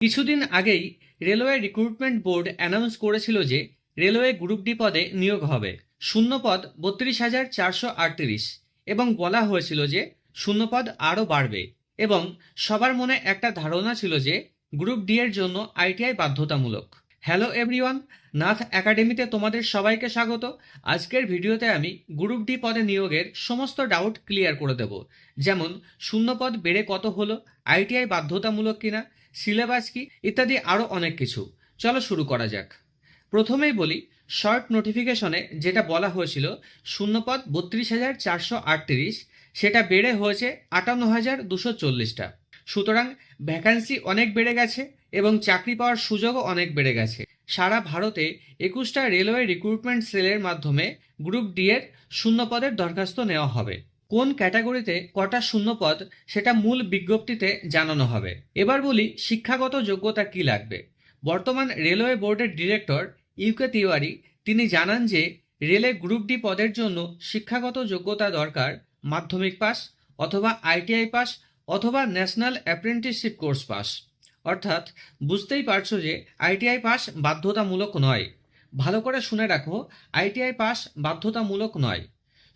কিছুদিন আগেই railway recruitment board announce করেছিল যে রেলওয়ে গ্রুপ ডি পদে নিয়োগ হবে। শূন্যপদ 32,438 এবং বলা হয়েছিল যে শূন্যপদ আরও বাড়বে। এবং সবার মনে একটা ধারণা ছিল যে গ্রুপ ডি এর জন্য আইটিআই বাধ্যতামূলক। হ্যালো এভরিওয়ান, নাথ একাডেমিতে তোমাদের সবাইকে স্বাগত। আজকের ভিডিওতে আমি গ্রুপ ডি পদে নিয়োগের সমস্ত ডাউট ক্লিয়ার করে দেব, যেমন শূন্যপদ বেড়ে কত হলো, আইটিআই বাধ্যতামূলক কিনা, সিলেবাস কি, ইত্যাদি আরও অনেক কিছু। চলো শুরু করা যাক। প্রথমেই বলি, শর্ট নোটিফিকেশনে যেটা বলা হয়েছিল শূন্যপদ 32,438, সেটা বেড়ে হয়েছে 58,240টা। সুতরাং ভ্যাকান্সি অনেক বেড়ে গেছে এবং চাকরি পাওয়ার সুযোগও অনেক বেড়ে গেছে। সারা ভারতে 21টা রেলওয়ে রিক্রুটমেন্ট সেলের মাধ্যমে গ্রুপ ডি এর শূন্যপদের দরখাস্ত নেওয়া হবে। কোন ক্যাটাগরিতে কটা শূন্যপদ সেটা মূল বিজ্ঞপ্তিতে জানানো হবে। এবার বলি শিক্ষাগত যোগ্যতা কি লাগবে। বর্তমান রেলওয়ে বোর্ডের ডিরেক্টর ইউকে তিওয়ারি তিনি জানান যে রেলে গ্রুপ ডি পদের জন্য শিক্ষাগত যোগ্যতা দরকার মাধ্যমিক পাস অথবা আইটিআই পাস অথবা ন্যাশনাল অ্যাপ্রেন্টিসশিপ কোর্স পাস। অর্থাৎ বুঝতেই পারছো যে আইটিআই পাস বাধ্যতামূলক নয়। ভালো করে শুনে রাখো, আইটিআই পাস বাধ্যতামূলক নয়।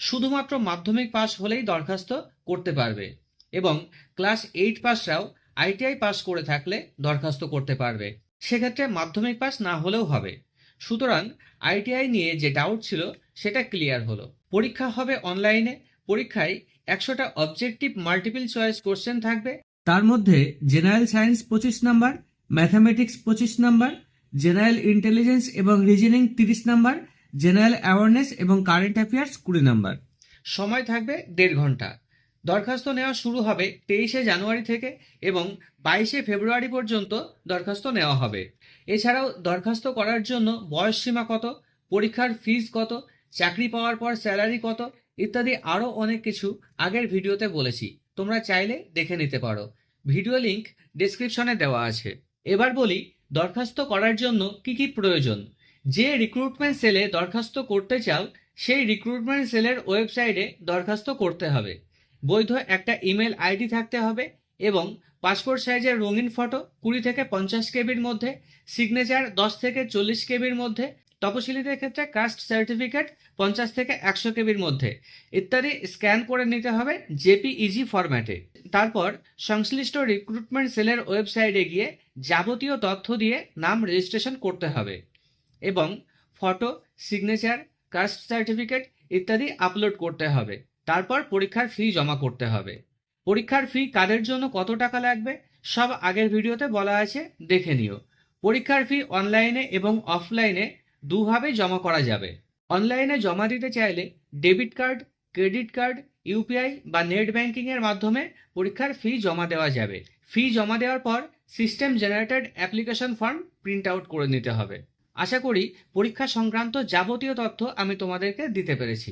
শুধুমাত্র মাধ্যমিক পাস হলেই দরখাস্ত করতে পারবে এবং ক্লাস 8 পাসরাও আইটিআই পাস করে থাকলে দরখাস্ত করতে পারবে। সেক্ষেত্রে মাধ্যমিক পাস না হলেও হবে। সুতরাং আইটিআই নিয়ে যে ডাউট ছিল সেটা ক্লিয়ার হলো। পরীক্ষা হবে অনলাইনে। পরীক্ষায় 100টা অবজেক্টিভ মাল্টিপল চয়েস কোশ্চেন থাকবে। তার মধ্যে general science 25 number, mathematics 25 number, general intelligence এবং রিজনিং 30 নাম্বার, জেনারেল অ্যাওয়ারনেস এবং কারেন্ট অ্যাফেয়ার্স 20 নাম্বার। সময় থাকবে 1.5 ঘন্টা। দরখাস্ত নেওয়া শুরু হবে 23শে জানুয়ারি থেকে এবং 22শে ফেব্রুয়ারি পর্যন্ত দরখাস্ত নেওয়া হবে। এছাড়াও দরখাস্ত করার জন্য বয়স সীমা কত, পরীক্ষার ফিস কত, চাকরি পাওয়ার পর স্যালারি কত ইত্যাদি আরও অনেক কিছু আগের ভিডিওতে বলেছি, তোমরা চাইলে দেখে নিতে পারো। ভিডিও লিংক ডেসক্রিপশনে দেওয়া আছে। এবার বলি দরখাস্ত করার জন্য কি কি প্রয়োজন। যে রিক্রুটমেন্ট সেলে দরখাস্ত করতে চাও সেই রিক্রুটমেন্ট সেলের ওয়েবসাইটে দরখাস্ত করতে হবে। বৈধ একটা ইমেল আইডি থাকতে হবে এবং পাসপোর্ট সাইজের রঙিন ফটো 20 থেকে 50 কেবির মধ্যে, সিগনেচার 10 থেকে 40 কেবির মধ্যে, তপশিলীদের ক্ষেত্রে কাস্ট সার্টিফিকেট 50 থেকে 100 কেবির মধ্যে ইত্যাদি স্ক্যান করে নিতে হবে জেপিইজি ফরম্যাটে। তারপর সংশ্লিষ্ট রিক্রুটমেন্ট সেলের ওয়েবসাইটে গিয়ে যাবতীয় তথ্য দিয়ে নাম রেজিস্ট্রেশন করতে হবে এবং ফটো, সিগনেচার, কাস্ট সার্টিফিকেট ইত্যাদি আপলোড করতে হবে। তারপর পরীক্ষার ফি জমা করতে হবে। পরীক্ষার ফি কাদের জন্য কত টাকা লাগবে সব আগের ভিডিওতে বলা আছে, দেখে নিও। পরীক্ষার ফি অনলাইনে এবং অফলাইনে দুভাবে জমা করা যাবে। অনলাইনে জমা দিতে চাইলে debit card, credit card, UPI বা নেট ব্যাংকিং এর মাধ্যমে পরীক্ষার ফি জমা দেওয়া যাবে। ফি জমা দেওয়ার পর system generated application form print out করে নিতে হবে। আশা করি পরীক্ষা সংক্রান্ত যাবতীয় তথ্য আমি তোমাদেরকে দিতে পেরেছি।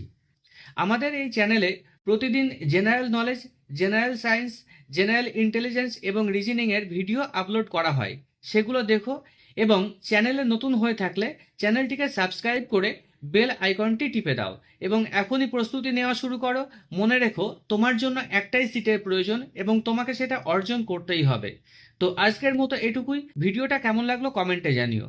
আমাদের এই চ্যানেলে প্রতিদিন general knowledge, general science, general intelligence এবং রিজনিং এর ভিডিও আপলোড করা হয়, সেগুলো দেখো। এবং চ্যানেলে নতুন হয়ে থাকলে চ্যানেলটিকে সাবস্ক্রাইব করে বেল আইকনটি টিপে দাও এবং এখনই প্রস্তুতি নেওয়া শুরু করো। মনে রেখো, তোমার জন্য একটাই সিটের প্রয়োজন এবং তোমাকে সেটা অর্জন করতেই হবে। তো আজকের মতো এটুকুই। ভিডিওটা কেমন লাগলো কমেন্টে জানিও।